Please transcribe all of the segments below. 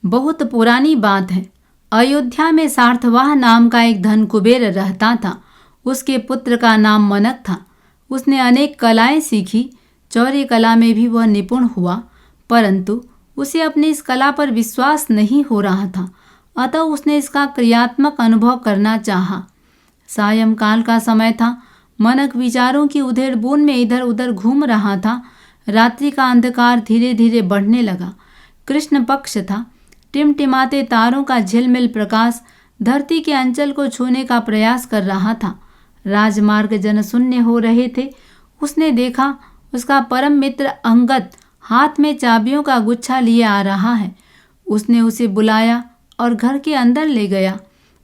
बहुत पुरानी बात है। अयोध्या में सार्थवाह नाम का एक धन कुबेर रहता था। उसके पुत्र का नाम मनक था। उसने अनेक कलाएं सीखी। चौर्य कला में भी वह निपुण हुआ, परंतु उसे अपनी इस कला पर विश्वास नहीं हो रहा था। अतः उसने इसका क्रियात्मक अनुभव करना चाहा। सायंकाल का समय था। मनक विचारों की उधेड़-बुन में इधर उधर घूम रहा था। रात्रि का अंधकार धीरे धीरे बढ़ने लगा। कृष्ण पक्ष था। टिमटिमाते तारों का झिलमिल प्रकाश धरती के अंचल को छूने का प्रयास कर रहा था। राजमार्ग जनशून्य हो रहे थे। उसने देखा उसका परम मित्र अंगद हाथ में चाबियों का गुच्छा लिए आ रहा है। उसने उसे बुलाया और घर के अंदर ले गया।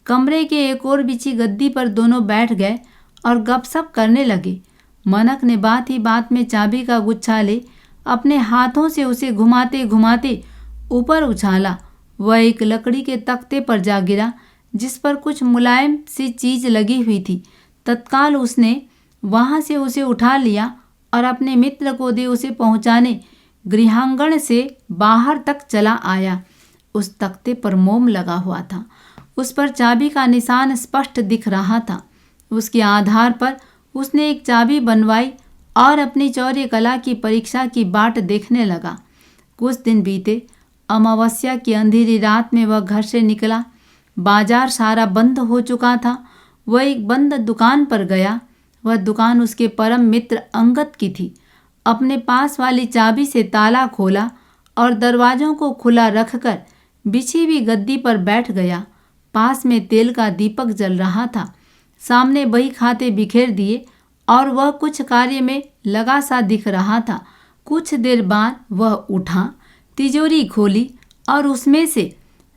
कमरे के एक और बिछी गद्दी पर दोनों बैठ गए और गपशप करने लगे। मनक ने बात ही बात में चाबी का गुच्छा ले अपने हाथों से उसे घुमाते घुमाते ऊपर उछाला। वह एक लकड़ी के तख्ते पर जा गिरा जिस पर कुछ मुलायम सी चीज लगी हुई थी। तत्काल उसने वहां से उसे उठा लिया और अपने मित्र को दे उसे पहुंचाने गृहांगण से बाहर तक चला आया। उस तख्ते पर मोम लगा हुआ था। उस पर चाबी का निशान स्पष्ट दिख रहा था। उसके आधार पर उसने एक चाबी बनवाई और अपनी चौर्य कला की परीक्षा की बाट देखने लगा। कुछ दिन बीते। अमावस्या की अंधेरी रात में वह घर से निकला। बाजार सारा बंद हो चुका था। वह एक बंद दुकान पर गया। वह दुकान उसके परम मित्र अंगद की थी। अपने पास वाली चाबी से ताला खोला और दरवाजों को खुला रखकर बिछी हुई गद्दी पर बैठ गया। पास में तेल का दीपक जल रहा था। सामने बही खाते बिखेर दिए और वह कुछ कार्य में लगा सा दिख रहा था। कुछ देर बाद वह उठा, तिजोरी खोली और उसमें से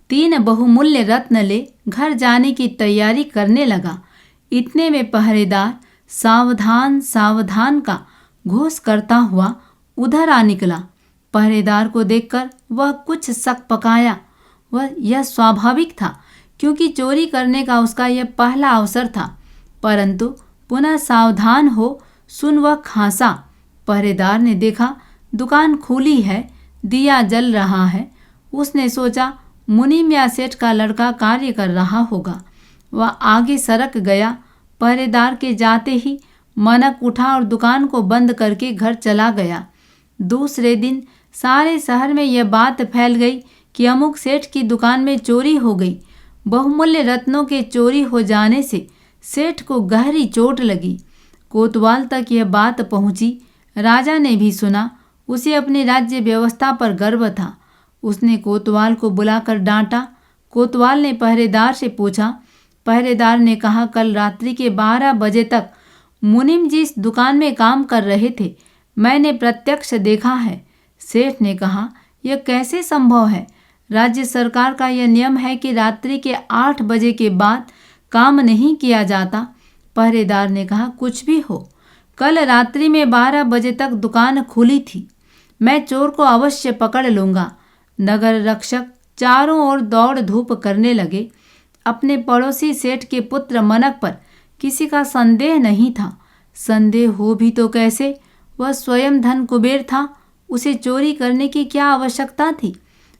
3 बहुमूल्य रत्न ले घर जाने की तैयारी करने लगा। इतने में पहरेदार सावधान सावधान का घोष करता हुआ उधर आ निकला। पहरेदार को देखकर वह कुछ शक पकाया। वह यह स्वाभाविक था क्योंकि चोरी करने का उसका यह पहला अवसर था। परंतु पुनः सावधान हो सुन वह खांसा। पहरेदार ने देखा दुकान खुली है, दिया जल रहा है। उसने सोचा मुनीम या सेठ का लड़का कार्य कर रहा होगा। वह आगे सरक गया। पहरेदार के जाते ही मनक उठा और दुकान को बंद करके घर चला गया। दूसरे दिन सारे शहर में यह बात फैल गई कि अमुक सेठ की दुकान में चोरी हो गई। बहुमूल्य रत्नों के चोरी हो जाने से सेठ को गहरी चोट लगी। कोतवाल तक यह बात पहुंची। राजा ने भी सुना। उसे अपनी राज्य व्यवस्था पर गर्व था। उसने कोतवाल को बुलाकर डांटा। कोतवाल ने पहरेदार से पूछा। पहरेदार ने कहा कल रात्रि के 12 बजे तक मुनीम जी इस दुकान में काम कर रहे थे। मैंने प्रत्यक्ष देखा है। सेठ ने कहा यह कैसे संभव है? राज्य सरकार का यह नियम है कि रात्रि के 8 बजे के बाद काम नहीं किया जाता। पहरेदार ने कहा कुछ भी हो, कल रात्रि में 12 बजे तक दुकान खुली थी। मैं चोर को अवश्य पकड़ लूँगा। नगर रक्षक चारों ओर दौड़ धूप करने लगे। अपने पड़ोसी सेठ के पुत्र मनक पर किसी का संदेह नहीं था। संदेह हो भी तो कैसे? वह स्वयं धन कुबेर था। उसे चोरी करने की क्या आवश्यकता थी?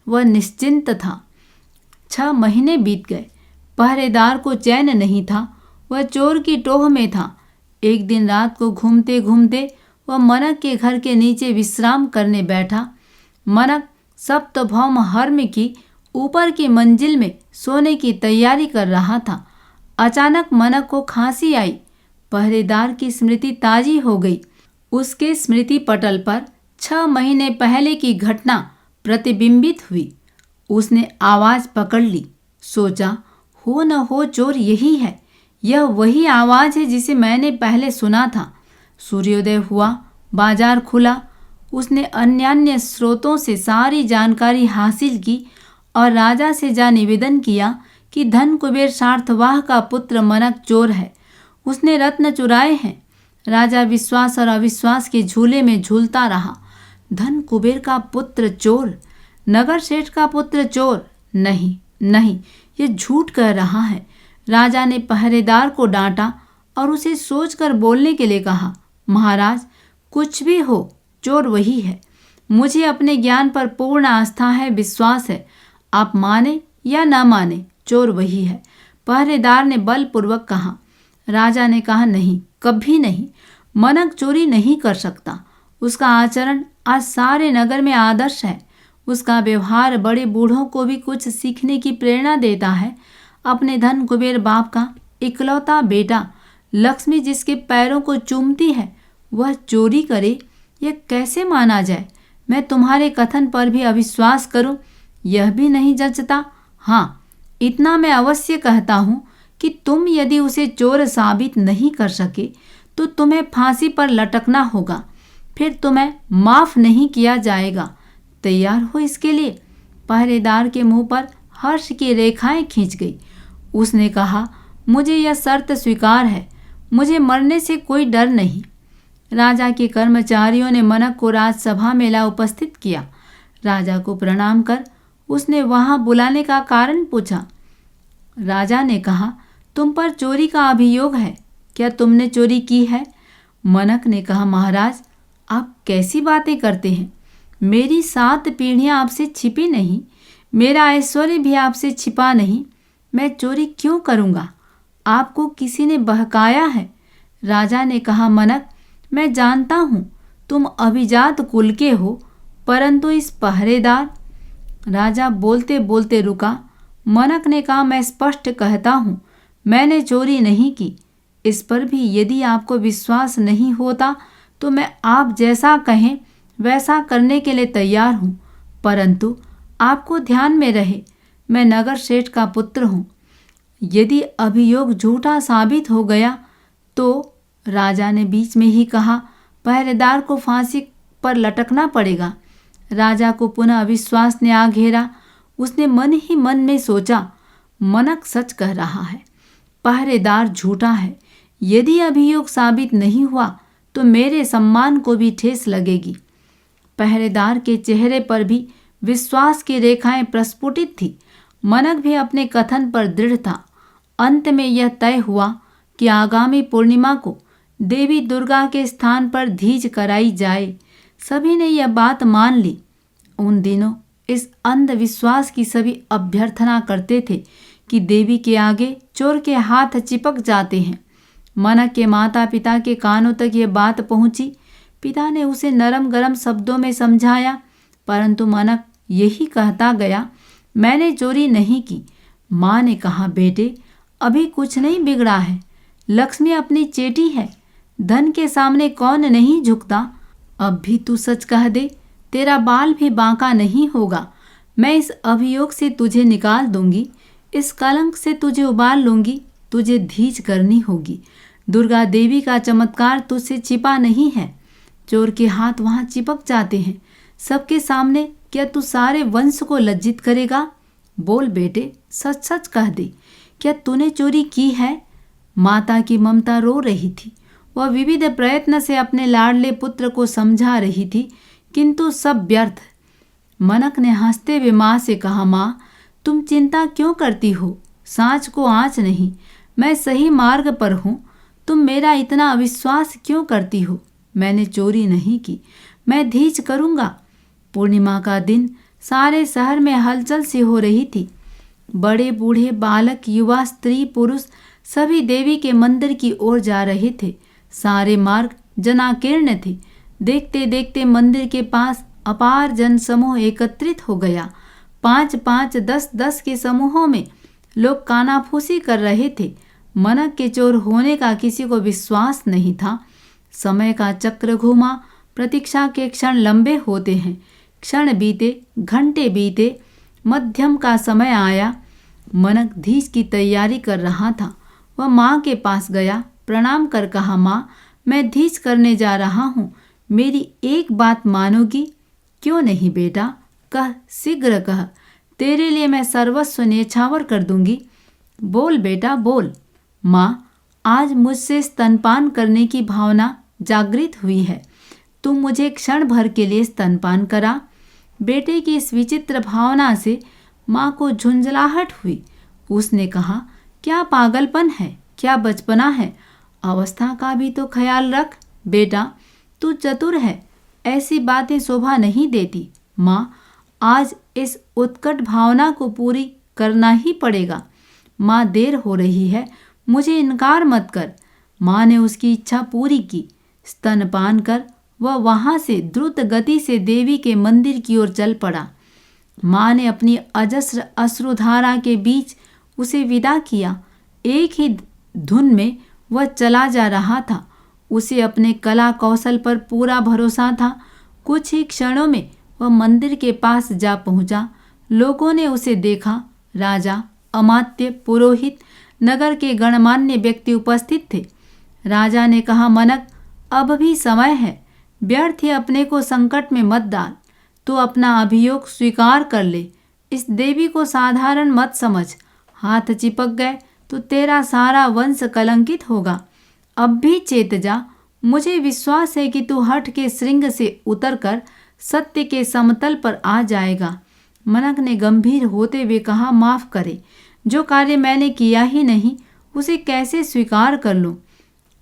वह निश्चिंत था। 6 महीने बीत गए। पहरेदार को चैन नहीं था। वह चोर की टोह में था। एक दिन रात को घूमते घूमते वह मनक के घर के नीचे विश्राम करने बैठा। मनक सप्तभौम हर्म की ऊपर की मंजिल में सोने की तैयारी कर रहा था। अचानक मनक को खांसी आई। पहरेदार की स्मृति ताजी हो गई। उसके स्मृति पटल पर 6 महीने पहले की घटना प्रतिबिंबित हुई। उसने आवाज पकड़ ली। सोचा हो न हो चोर यही है। यह वही आवाज है जिसे मैंने पहले सुना था। सूर्योदय हुआ। बाजार खुला। उसने अन्यान्य स्रोतों से सारी जानकारी हासिल की और राजा से जा निवेदन किया कि धन कुबेर सार्थवाह का पुत्र मनक चोर है। उसने रत्न चुराए हैं। राजा विश्वास और अविश्वास के झूले में झूलता रहा। धन कुबेर का पुत्र चोर, नगर सेठ का पुत्र चोर? नहीं नहीं, ये झूठ कह रहा है। राजा ने पहरेदार को डांटा और उसे सोचकर बोलने के लिए कहा। महाराज, कुछ भी हो, चोर वही है। मुझे अपने ज्ञान पर पूर्ण आस्था है, विश्वास है। आप माने या ना माने, चोर वही है। पहरेदार ने बलपूर्वक कहा। राजा ने कहा, नहीं, कभी नहीं, मनक चोरी नहीं कर सकता। उसका आचरण आज सारे नगर में आदर्श है। उसका व्यवहार बड़े बूढ़ों को भी कुछ सीखने की प्रेरणा देता है। अपने धन कुबेर बाप का इकलौता बेटा लक्ष्मी जिसके पैरों को चूमती है, वह चोरी करे, यह कैसे माना जाए? मैं तुम्हारे कथन पर भी अविश्वास करूं, यह भी नहीं जचता। हाँ, इतना मैं अवश्य कहता हूँ कि तुम यदि उसे चोर साबित नहीं कर सके तो तुम्हें फांसी पर लटकना होगा, फिर तुम्हें माफ नहीं किया जाएगा। तैयार हो इसके लिए? पहरेदार के मुंह पर हर्ष की रेखाएं खींच गई। उसने कहा, मुझे यह शर्त स्वीकार है। मुझे मरने से कोई डर नहीं। राजा के कर्मचारियों ने मनक को राजसभा में ला उपस्थित किया। राजा को प्रणाम कर उसने वहां बुलाने का कारण पूछा। राजा ने कहा, तुम पर चोरी का अभियोग है, क्या तुमने चोरी की है? मनक ने कहा, महाराज, आप कैसी बातें करते हैं? मेरी 7 पीढ़ियां आपसे छिपी नहीं, मेरा ऐश्वर्य भी आपसे छिपा नहीं। मैं चोरी क्यों करूँगा? आपको किसी ने बहकाया है। राजा ने कहा, मनक, मैं जानता हूँ तुम अभिजात कुल के हो, परंतु इस पहरेदार। राजा बोलते बोलते रुका। मनक ने कहा, मैं स्पष्ट कहता हूँ, मैंने चोरी नहीं की। इस पर भी यदि आपको विश्वास नहीं होता तो मैं आप जैसा कहें वैसा करने के लिए तैयार हूँ, परंतु आपको ध्यान में रहे, मैं नगर श्रेष्ठ का पुत्र हूँ। यदि अभियोग झूठा साबित हो गया तो, राजा ने बीच में ही कहा, पहरेदार को फांसी पर लटकना पड़ेगा। राजा को पुनः अविश्वास ने आ घेरा। उसने मन ही मन में सोचा, मनक सच कह रहा है, पहरेदार झूठा है। यदि अभियोग साबित नहीं हुआ तो मेरे सम्मान को भी ठेस लगेगी। पहरेदार के चेहरे पर भी विश्वास की रेखाएं प्रस्फुटित थी। मनक भी अपने कथन पर दृढ़ था। अंत में यह तय हुआ कि आगामी पूर्णिमा को देवी दुर्गा के स्थान पर धीज कराई जाए। सभी ने यह बात मान ली। उन दिनों इस अंधविश्वास की सभी अभ्यर्थना करते थे कि देवी के आगे चोर के हाथ चिपक जाते हैं। मनक के माता पिता के कानों तक ये बात पहुंची। पिता ने उसे नरम गरम शब्दों में समझाया, परंतु मनक यही कहता गया, मैंने चोरी नहीं की। माँ ने कहा, बेटे, अभी कुछ नहीं बिगड़ा है। लक्ष्मी अपनी चेटी है। धन के सामने कौन नहीं झुकता। अब भी तू सच कह दे, तेरा बाल भी बांका नहीं होगा। मैं इस अभियोग से तुझे निकाल दूंगी, इस कलंक से तुझे उबाल लूंगी। तुझे धीज करनी होगी। दुर्गा देवी का चमत्कार तुझसे छिपा नहीं है। चोर के हाथ वहां चिपक जाते हैं सबके सामने। क्या तू सारे वंश को लज्जित करेगा? बोल बेटे, सच सच कह दे, क्या तूने चोरी की है? माता की ममता रो रही थी। वह विविध प्रयत्न से अपने लाडले पुत्र को समझा रही थी, किंतु सब व्यर्थ। मनक ने हंसते हुए माँ से कहा, माँ, तुम चिंता क्यों करती हो? सांच को आँच नहीं, मैं सही मार्ग पर हूँ। तुम मेरा इतना अविश्वास क्यों करती हो? मैंने चोरी नहीं की, मैं धीज करूँगा। पूर्णिमा का दिन सारे शहर में हलचल सी हो रही थी। बड़े बूढ़े, बालक, युवा, स्त्री, पुरुष सभी देवी के मंदिर की ओर जा रहे थे। सारे मार्ग जनाकीर्ण थे। देखते देखते मंदिर के पास अपार जन समूह एकत्रित हो गया। 5-5, 10-10 के समूहों में लोग कानाफूसी कर रहे थे। मनक के चोर होने का किसी को विश्वास नहीं था। समय का चक्र घूमा। प्रतीक्षा के क्षण लंबे होते हैं। क्षण बीते, घंटे बीते, मध्यम का समय आया। मनक धीज की तैयारी कर रहा था। वह माँ के पास गया, प्रणाम कर कहा, माँ, मैं धीज करने जा रहा हूँ, मेरी एक बात मानोगी? क्यों नहीं बेटा, कह, शीघ्र कह, तेरे लिए मैं सर्वस्व न्यौछावर कर दूंगी। बोल बेटा बोल। माँ, आज मुझसे स्तनपान करने की भावना जागृत हुई है। तुम मुझे क्षण भर के लिए स्तनपान करा। बेटे की इस विचित्र भावना से माँ को झुंझलाहट हुई। उसने कहा, क्या पागलपन है, क्या बचपना है, अवस्था का भी तो ख्याल रख। बेटा, तू चतुर है, ऐसी बातें शोभा नहीं देती। माँ, आज इस उत्कट भावना को पूरी करना ही पड़ेगा। माँ, देर हो रही है, मुझे इनकार मत कर। माँ ने उसकी इच्छा पूरी की। स्तनपान कर वह वहाँ से द्रुत गति से देवी के मंदिर की ओर चल पड़ा। माँ ने अपनी अजस्र अश्रुधारा के बीच उसे विदा किया। एक ही धुन में वह चला जा रहा था। उसे अपने कला कौशल पर पूरा भरोसा था। कुछ ही क्षणों में वह मंदिर के पास जा पहुंचा। लोगों ने उसे देखा। राजा, अमात्य, पुरोहित, नगर के गणमान्य व्यक्ति उपस्थित थे। राजा ने कहा, मनक, अब भी समय है। व्यर्थ ही अपने को संकट में मत डाल। तू अपना अभियोग स्वीकार कर ले। इस देवी को साधारण मत समझ। हाथ चिपक गए तो तेरा सारा वंश कलंकित होगा। अब भी चेत जा। मुझे विश्वास है कि तू हठ के श्रृंग से उतरकर सत्य के समतल पर आ जाएगा। मनक ने गंभीर होते हुए कहा, माफ करे, जो कार्य मैंने किया ही नहीं उसे कैसे स्वीकार कर लूं?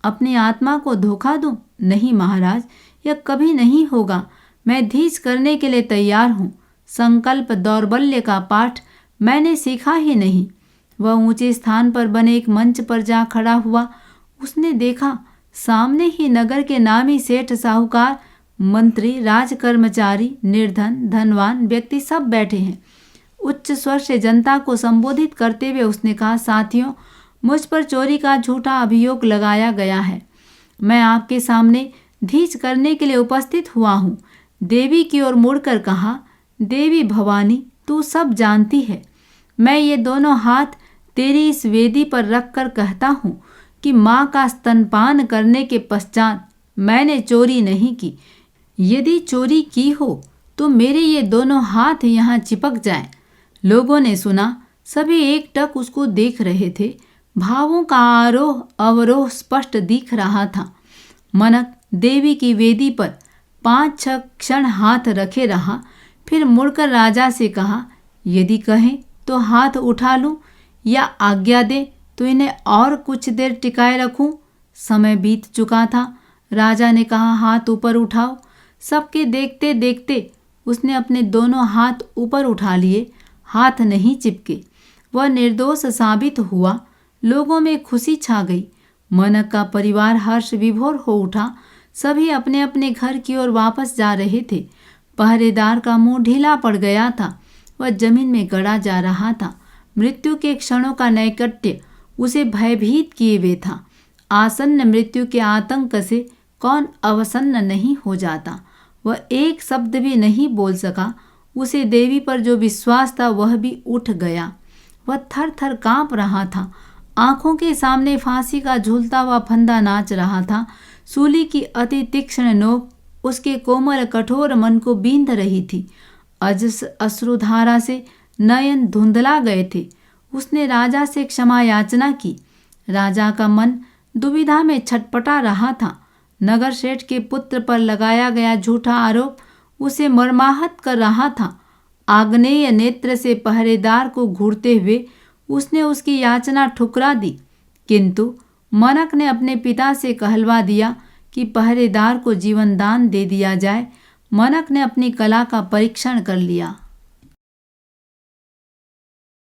अपनी आत्मा को धोखा दूं? नहीं महाराज, यह कभी नहीं होगा। मैं धीस करने के लिए तैयार हूँ। संकल्प दौर्बल्य का पाठ मैंने सीखा ही नहीं। वह ऊंचे स्थान पर बने एक मंच पर जा खड़ा हुआ। उसने देखा सामने ही नगर के नामी सेठ, साहूकार, मंत्री, राजकर्मचारी, निर्धन, धनवान व्यक्ति सब बैठे हैं। उच्च स्वर से जनता को संबोधित करते हुए उसने कहा, साथियों, मुझ पर चोरी का झूठा अभियोग लगाया गया है। मैं आपके सामने धीस करने के लिए उपस्थित हुआ हूँ। देवी की ओर मुड़कर कहा, देवी भवानी, तू सब जानती है। मैं ये दोनों हाथ तेरी इस वेदी पर रखकर कहता हूँ कि माँ का स्तनपान करने के पश्चात मैंने चोरी नहीं की। यदि चोरी की हो तो मेरे ये दोनों हाथ यहाँ चिपक जाएं। लोगों ने सुना। सभी एकटक उसको देख रहे थे। भावों का आरोह अवरोह स्पष्ट दिख रहा था। मनक देवी की वेदी पर 5-6 क्षण हाथ रखे रहा। फिर मुड़कर राजा से कहा, यदि कहें तो हाथ उठा लूं या आज्ञा दे तो इन्हें और कुछ देर टिकाए रखूं? समय बीत चुका था। राजा ने कहा, हाथ ऊपर उठाओ। सबके देखते देखते उसने अपने दोनों हाथ ऊपर उठा लिए। हाथ नहीं चिपके। वह निर्दोष साबित हुआ। लोगों में खुशी छा गई। मनक का परिवार हर्ष विभोर हो उठा। सभी अपने अपने घर की ओर वापस जा रहे थे। पहरेदार का मुंह ढीला पड़ गया था। वह जमीन में गड़ा जा रहा था। मृत्यु के क्षणों का नैकट्य उसे भयभीत किए हुए था। आसन्न मृत्यु के आतंक से कौन अवसन्न नहीं हो जाता। वह एक शब्द भी नहीं बोल सका। उसे देवी पर जो विश्वास था वह भी उठ गया। वह थर थर कांप रहा था। आंखों के सामने फांसी का झूलता हुआ फंदा नाच रहा था। सूली की अति तीक्ष्ण नोक उसके कोमल कठोर मन को बींध रही थी। अजस अश्रुधारा से नयन धुंधला गए थे। उसने राजा से क्षमा याचना की। राजा का मन दुविधा में छटपटा रहा था। नगर सेठ के पुत्र पर लगाया गया झूठा आरोप उसे मर्माहत कर रहा था। आग्नेय नेत्र से पहरेदार को घूरते हुए उसने उसकी याचना ठुकरा दी। किंतु मनक ने अपने पिता से कहलवा दिया कि पहरेदार को जीवन दान दे दिया जाए। मनक ने अपनी कला का परीक्षण कर लिया।